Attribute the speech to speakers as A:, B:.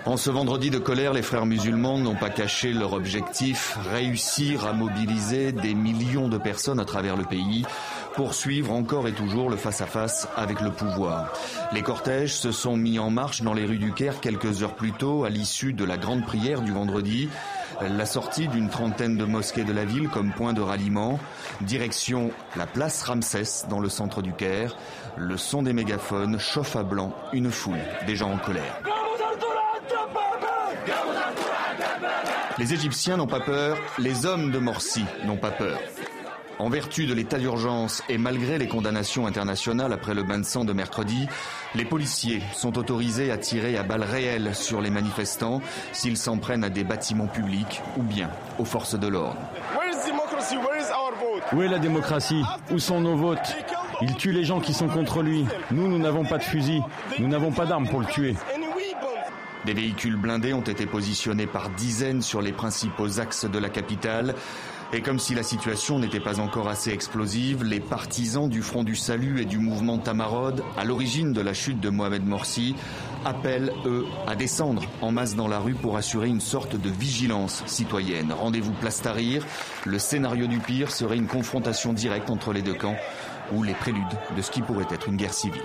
A: En ce vendredi de colère, les frères musulmans n'ont pas caché leur objectif, réussir à mobiliser des millions de personnes à travers le pays, poursuivre encore et toujours le face-à-face avec le pouvoir. Les cortèges se sont mis en marche dans les rues du Caire quelques heures plus tôt, à l'issue de la grande prière du vendredi. La sortie d'une trentaine de mosquées de la ville comme point de ralliement. Direction la place Ramsès dans le centre du Caire. Le son des mégaphones chauffe à blanc une foule déjà en colère. Les Égyptiens n'ont pas peur, les hommes de Morsi n'ont pas peur. En vertu de l'état d'urgence et malgré les condamnations internationales après le bain de sang de mercredi, les policiers sont autorisés à tirer à balles réelles sur les manifestants s'ils s'en prennent à des bâtiments publics ou bien aux forces de l'ordre.
B: Où est la démocratie? Où sont nos votes? Il tue les gens qui sont contre lui. Nous n'avons pas de fusil. Nous n'avons pas d'armes pour le tuer.
A: Des véhicules blindés ont été positionnés par dizaines sur les principaux axes de la capitale. Et comme si la situation n'était pas encore assez explosive, les partisans du Front du Salut et du mouvement Tamarod, à l'origine de la chute de Mohamed Morsi, appellent, eux, à descendre en masse dans la rue pour assurer une sorte de vigilance citoyenne. Rendez-vous place Tahrir. Le scénario du pire serait une confrontation directe entre les deux camps ou les préludes de ce qui pourrait être une guerre civile.